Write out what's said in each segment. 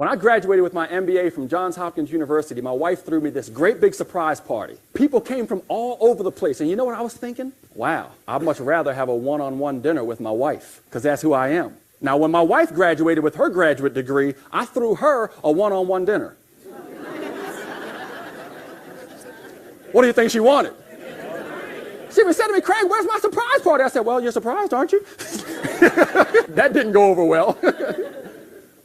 When I graduated with my MBA from Johns Hopkins University, my wife threw me this great big surprise party. People came from all over the place, and you know what I was thinking? Wow, I'd much rather have a one-on-one dinner with my wife, because that's who I am. Now, when my wife graduated with her graduate degree, I threw her a one-on-one dinner. What do you think she wanted? She even said to me, "Craig, where's my surprise party?" I said, "Well, you're surprised, aren't you?" That didn't go over well.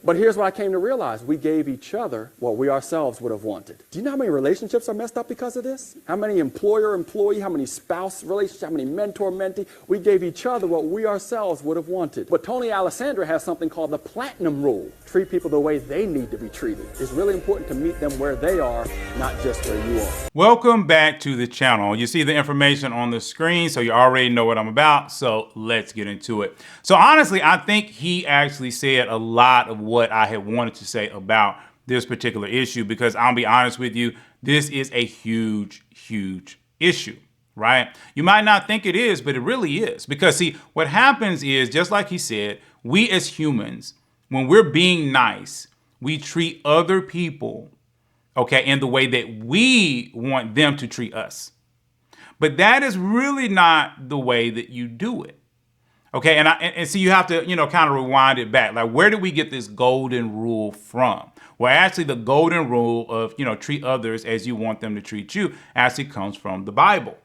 But here's what I came to realize. We gave each other what we ourselves would have wanted. Do you know how many relationships are messed up because of this? How many employer-employee, how many spouse relationships, how many mentor-mentee? We gave each other what we ourselves would have wanted. But Tony Alessandra has something called the platinum rule. Treat people the way they need to be treated. It's really important to meet them where they are, not just where you are. Welcome back to the channel. You see the information on the screen, so you already know what I'm about. So let's get into it. So honestly, I think he actually said a lot of what I had wanted to say about this particular issue, because I'll be honest with you, this is a huge, huge issue, right? You might not think it is, but it really is. Because see, what happens is, just like he said, we as humans, when we're being nice, we treat other people, okay, in the way that we want them to treat us. But that is really not the way that you do it. Okay, and so you have to, kind of rewind it back. Like, where did we get this golden rule from? Well, actually, the golden rule of, treat others as you want them to treat you actually comes from the Bible.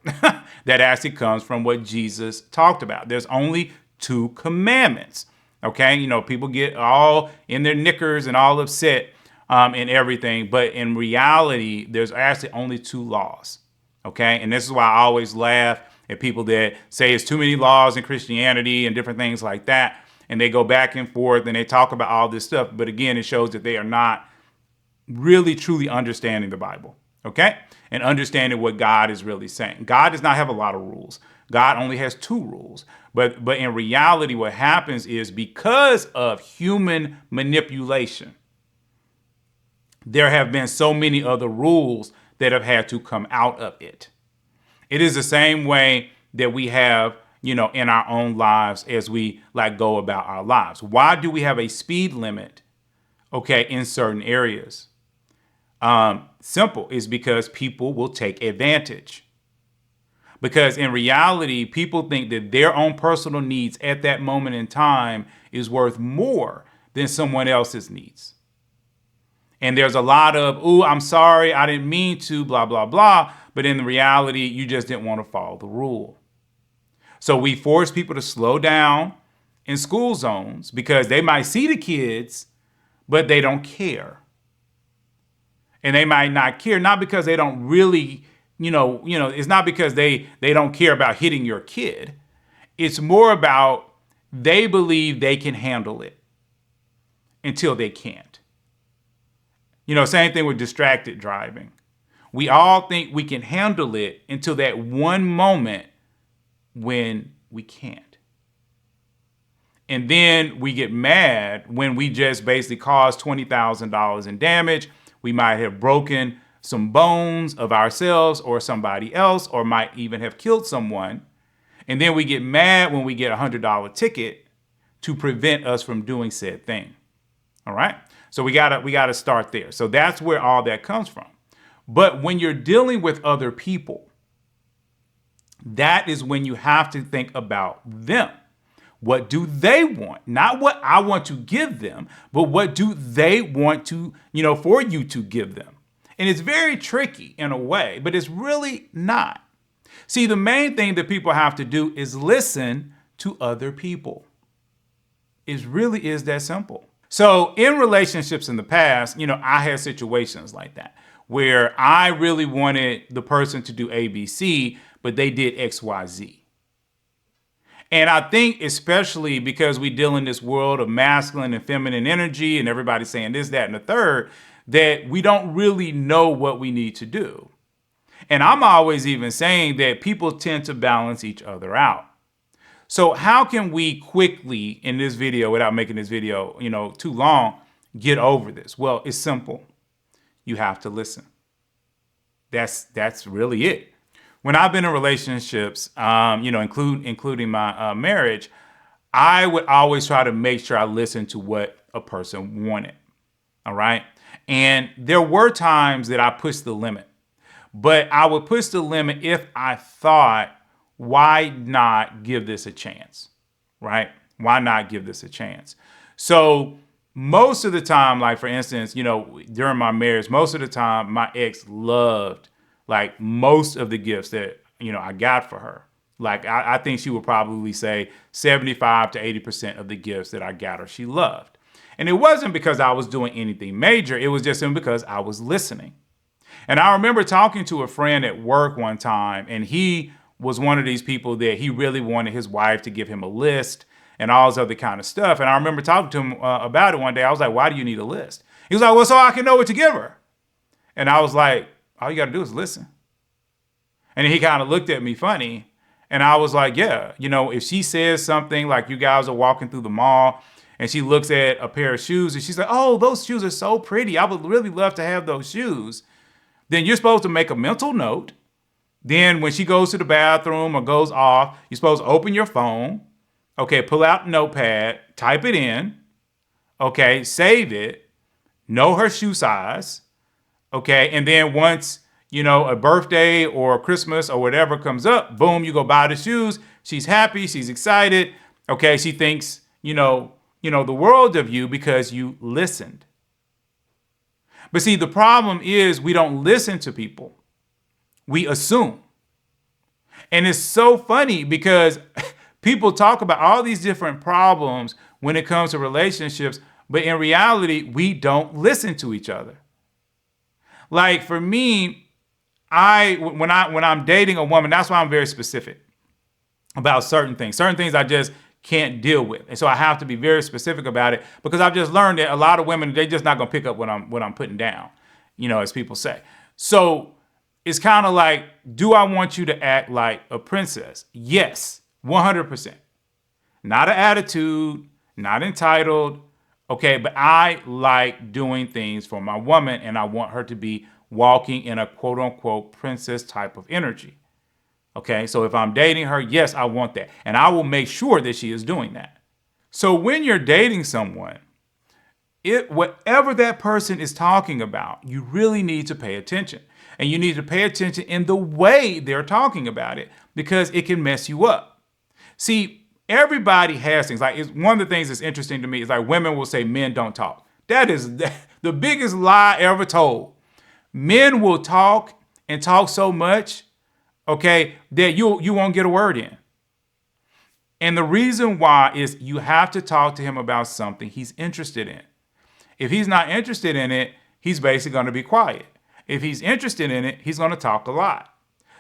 That actually comes from what Jesus talked about. There's only 2 commandments. Okay, people get all in their knickers and all upset and everything. But in reality, there's actually only 2 laws. Okay, and this is why I always laugh at people that say it's too many laws in Christianity and different things like that. And they go back and forth and they talk about all this stuff. But again, it shows that they are not really truly understanding the Bible. Okay, and understanding what God is really saying. God does not have a lot of rules. God only has 2 rules. But in reality, what happens is, because of human manipulation, there have been so many other rules that have had to come out of it. It is the same way that we have, in our own lives as we go about our lives. Why do we have a speed limit, okay, in certain areas? Simple, is because people will take advantage. Because in reality, people think that their own personal needs at that moment in time is worth more than someone else's needs. And there's a lot of, "Ooh, I'm sorry, I didn't mean to, blah, blah, blah." But in reality, you just didn't want to follow the rule. So we force people to slow down in school zones because they might see the kids, but they don't care. And they might not care, not because they don't really, it's not because they don't care about hitting your kid. It's more about they believe they can handle it until they can't. Same thing with distracted driving. We all think we can handle it until that one moment when we can't. And then we get mad when we just basically cause $20,000 in damage. We might have broken some bones of ourselves or somebody else, or might even have killed someone. And then we get mad when we get a $100 ticket to prevent us from doing said thing. All right. So we gotta start there. So that's where all that comes from. But when you're dealing with other people, that is when you have to think about them. What do they want? Not what I want to give them, but what do they want to, for you to give them? And it's very tricky in a way, but it's really not. See, the main thing that people have to do is listen to other people. It really is that simple. So in relationships in the past, I had situations like that where I really wanted the person to do ABC, but they did XYZ. And I think especially because we deal in this world of masculine and feminine energy and everybody's saying this, that, and the third, that we don't really know what we need to do. And I'm always even saying that people tend to balance each other out. So how can we quickly in this video, without making this video, too long, get over this? Well, it's simple. You have to listen. That's really it. When I've been in relationships, including my marriage, I would always try to make sure I listened to what a person wanted. All right. And there were times that I pushed the limit, but I would push the limit if I thought, why not give this a chance? Right? Why not give this a chance? So most of the time, like for instance, during my marriage, most of the time my ex loved like most of the gifts that, I got for her. Like I think she would probably say 75 to 80% of the gifts that I got her, she loved. And it wasn't because I was doing anything major. It was just because I was listening. And I remember talking to a friend at work one time, and he was one of these people that he really wanted his wife to give him a list and all this other kind of stuff. And I remember talking to him about it one day. I was like, why do you need a list? He was like, well, so I can know what to give her. And I was like, all you got to do is listen. And he kind of looked at me funny. And I was like, yeah, if she says something like you guys are walking through the mall and she looks at a pair of shoes and she's like, oh, those shoes are so pretty, I would really love to have those shoes. Then you're supposed to make a mental note. Then when she goes to the bathroom or goes off, you're supposed to open your phone. Okay, pull out a notepad, type it in. Okay, save it. Know her shoe size. Okay, and then once, a birthday or Christmas or whatever comes up, boom, you go buy the shoes. She's happy. She's excited. Okay, she thinks, the world of you because you listened. But see, the problem is we don't listen to people. We assume. And it's so funny because people talk about all these different problems when it comes to relationships, but in reality, we don't listen to each other. Like for me, when I'm dating a woman, that's why I'm very specific about certain things. Certain things I just can't deal with. And so I have to be very specific about it because I've just learned that a lot of women, they're just not going to pick up what I'm putting down, as people say. So it's kind of like, do I want you to act like a princess? Yes, 100%. Not an attitude, not entitled. Okay, but I like doing things for my woman and I want her to be walking in a quote unquote princess type of energy. Okay, so if I'm dating her, yes, I want that. And I will make sure that she is doing that. So when you're dating someone, whatever that person is talking about, you really need to pay attention. And you need to pay attention in the way they're talking about it because it can mess you up. See, everybody has things. Like one of the things that's interesting to me is like women will say men don't talk. That is the biggest lie ever told. Men will talk and talk so much, okay, that you won't get a word in. And the reason why is you have to talk to him about something he's interested in. If he's not interested in it, he's basically going to be quiet. If he's interested in it, he's going to talk a lot.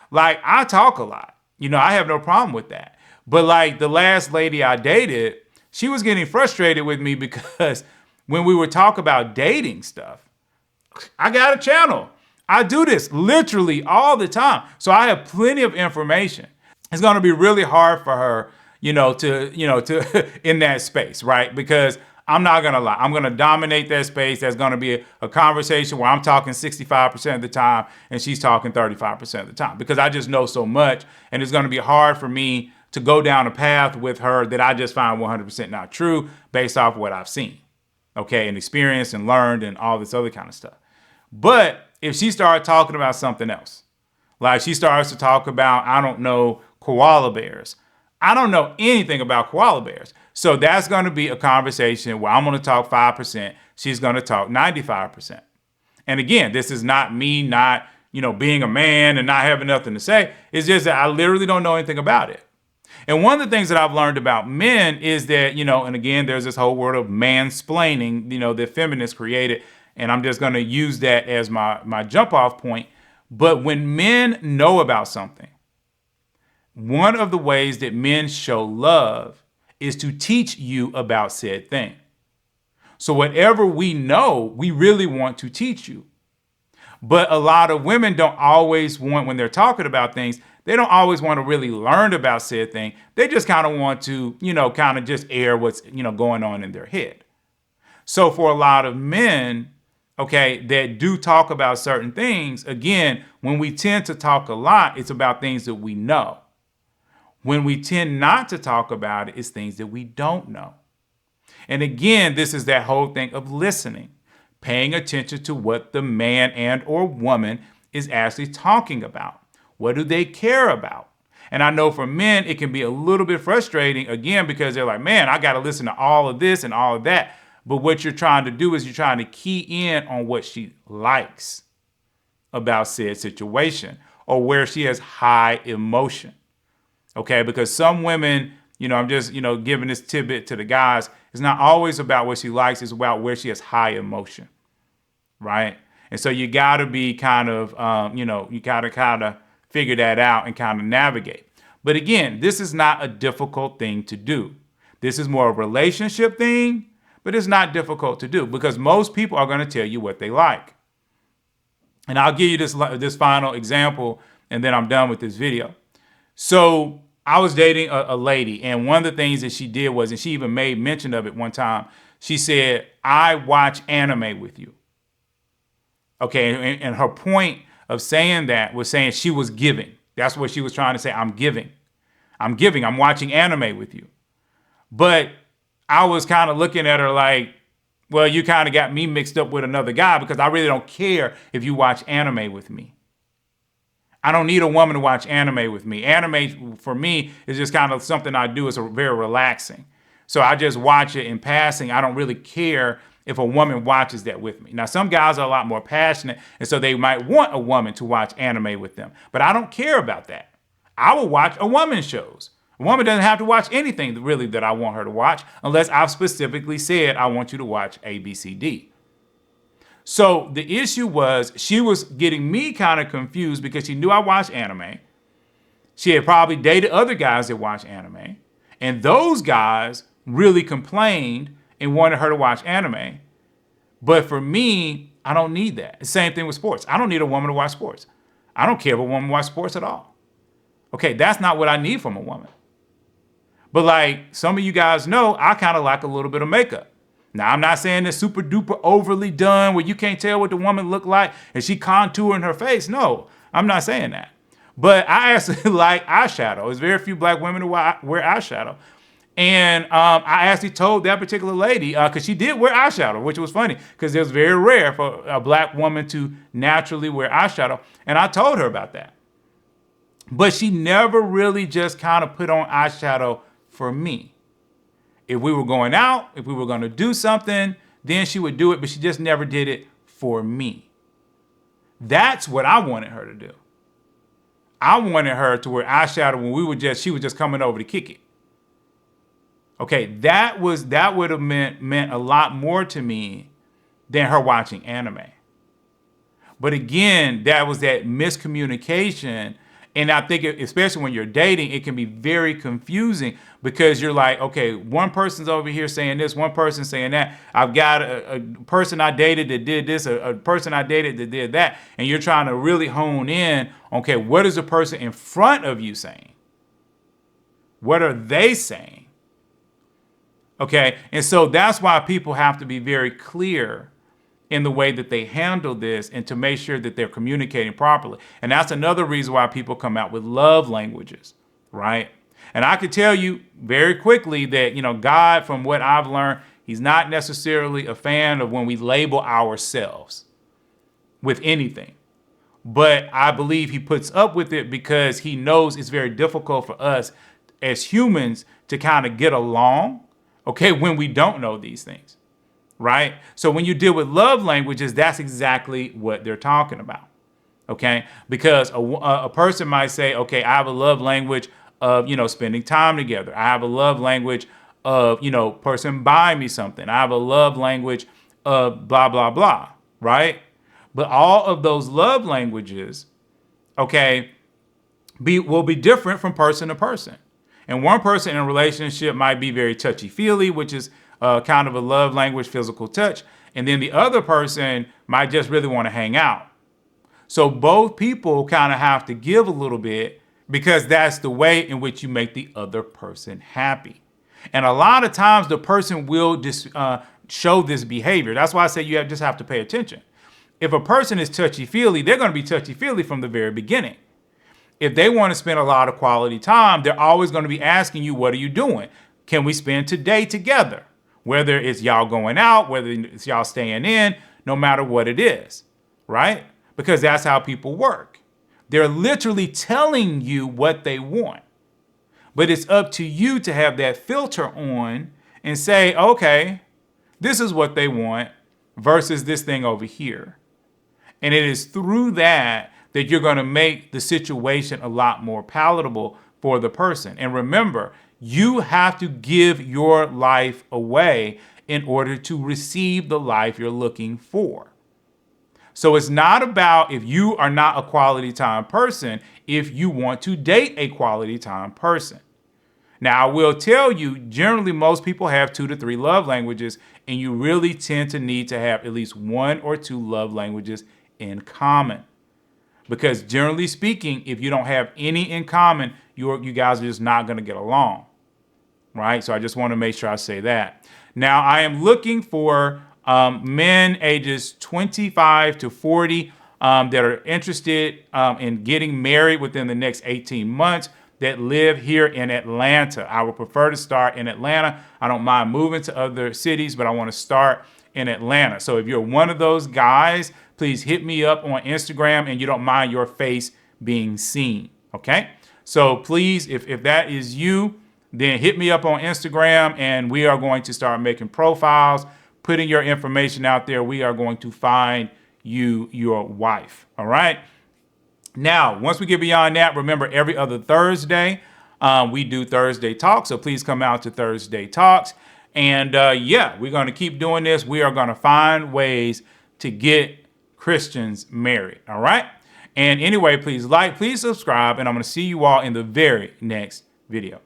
Like I talk a lot. I have no problem with that. But like the last lady I dated, she was getting frustrated with me because when we would talk about dating stuff, I got a channel. I do this literally all the time. So I have plenty of information. It's going to be really hard for her, to in that space, right? Because I'm not going to lie. I'm going to dominate that space. There's going to be a conversation where I'm talking 65% of the time and she's talking 35% of the time because I just know so much. And it's going to be hard for me to go down a path with her that I just find 100% not true based off what I've seen, okay, and experienced and learned and all this other kind of stuff. But if she started talking about something else, like she starts to talk about, I don't know, koala bears. I don't know anything about koala bears. So that's going to be a conversation where I'm going to talk 5%. She's going to talk 95%. And again, this is not me not, being a man and not having nothing to say. It's just that I literally don't know anything about it. And one of the things that I've learned about men is that, and again, there's this whole word of mansplaining, that feminists created. And I'm just going to use that as my jump off point. But when men know about something, one of the ways that men show love is to teach you about said thing. So whatever we know, we really want to teach you. But a lot of women don't always want, when they're talking about things, they don't always want to really learn about said thing. They just kind of want to, kind of just air what's, going on in their head. So for a lot of men, okay, that do talk about certain things, again, when we tend to talk a lot, it's about things that we know. When we tend not to talk about it, it's things that we don't know. And again, this is that whole thing of listening. paying attention to what the man and or woman is actually talking about. What do they care about? And I know for men, it can be a little bit frustrating, again, because they're like, man, I got to listen to all of this and all of that. But what you're trying to do is you're trying to key in on what she likes about said situation or where she has high emotion. Okay, because some women, I'm just, giving this tidbit to the guys, it's not always about what she likes, it's about where she has high emotion, right? And so you got to be kind of, you got to kind of figure that out and kind of navigate. But again, this is not a difficult thing to do. This is more a relationship thing, but it's not difficult to do because most people are going to tell you what they like. And I'll give you this final example, and then I'm done with this video. So I was dating a lady, and one of the things that she did was, and she even made mention of it one time, she said, I watch anime with you. Okay, and her point of saying that was saying she was giving. That's what she was trying to say. I'm giving. I'm watching anime with you. But I was kind of looking at her like, well, you kind of got me mixed up with another guy because I really don't care if you watch anime with me. I don't need a woman to watch anime with me. Anime, for me, is just kind of something I do. It's very relaxing. So I just watch it in passing. I don't really care if a woman watches that with me. Now, some guys are a lot more passionate, and so they might want a woman to watch anime with them. But I don't care about that. I will watch a woman's shows. A woman doesn't have to watch anything really that I want her to watch unless I've specifically said I want you to watch A, B, C, D. So the issue was she was getting me kind of confused because she knew I watched anime. She had probably dated other guys that watch anime. And those guys really complained and wanted her to watch anime. But for me, I don't need that. The same thing with sports. I don't need a woman to watch sports. I don't care if a woman watches sports at all. Okay, that's not what I need from a woman. But like some of you guys know, I kind of like a little bit of makeup. Now, I'm not saying it's super duper overly done where you can't tell what the woman look like and she contouring her face. No, I'm not saying that. But I actually like eyeshadow. There's very few black women who wear eyeshadow. And I actually told that particular lady, because she did wear eyeshadow, which was funny because it was very rare for a black woman to naturally wear eyeshadow. And I told her about that. But she never really just kind of put on eyeshadow for me. If we were going out, if we were going to do something, then she would do it, but she just never did it for me. That's what I wanted her to do. I wanted her to wear eyeshadow when she was just coming over to kick it. Okay, that would have meant a lot more to me than her watching anime. But again, that was that miscommunication. And I think, especially when you're dating, it can be very confusing because you're like, okay, one person's over here saying this, one person saying that. I've got a person I dated that did this, a person I dated that did that. And you're trying to really hone in, okay, what is the person in front of you saying? What are they saying? Okay, and so that's why people have to be very clear in the way that they handle this and to make sure that they're communicating properly. And that's another reason why people come out with love languages, right? And I could tell you very quickly that, God, from what I've learned, he's not necessarily a fan of when we label ourselves with anything. But I believe he puts up with it because he knows it's very difficult for us as humans to kind of get along, okay, when we don't know these things. Right? So when you deal with love languages, that's exactly what they're talking about. Okay? Because a person might say, okay, I have a love language of, spending time together. I have a love language of, person buying me something. I have a love language of blah, blah, blah. Right? But all of those love languages, okay, will be different from person to person. And one person in a relationship might be very touchy-feely, which is kind of a love language, physical touch. And then the other person might just really want to hang out. So both people kind of have to give a little bit because that's the way in which you make the other person happy. And a lot of times the person will just show this behavior. That's why I say you just have to pay attention. If a person is touchy-feely, they're going to be touchy-feely from the very beginning. If they want to spend a lot of quality time, they're always going to be asking you, what are you doing? Can we spend today together? Whether it's y'all going out, whether it's y'all staying in, no matter what it is, right? Because that's how people work. They're literally telling you what they want. But it's up to you to have that filter on and say, okay, this is what they want versus this thing over here. And it is through that that you're going to make the situation a lot more palatable for the person. And remember, you have to give your life away in order to receive the life you're looking for. So it's not about if you are not a quality time person, if you want to date a quality time person. Now, I will tell you, generally, most people have 2 to 3 love languages, and you really tend to need to have at least 1 or 2 love languages in common. Because generally speaking, if you don't have any in common, you guys are just not going to get along, right? So I just want to make sure I say that. Now, I am looking for men ages 25 to 40 that are interested in getting married within the next 18 months that live here in Atlanta. I would prefer to start in Atlanta. I don't mind moving to other cities, but I want to start in Atlanta. So if you're one of those guys, please hit me up on Instagram and you don't mind your face being seen, okay? So please, if that is you, then hit me up on Instagram and we are going to start making profiles, putting your information out there. We are going to find you your wife, all right? Now, once we get beyond that, remember every other Thursday, we do Thursday Talks. So please come out to Thursday Talks. And yeah, we're going to keep doing this. We are going to find ways to get Christians married. All right. And anyway, please like, please subscribe. And I'm going to see you all in the very next video.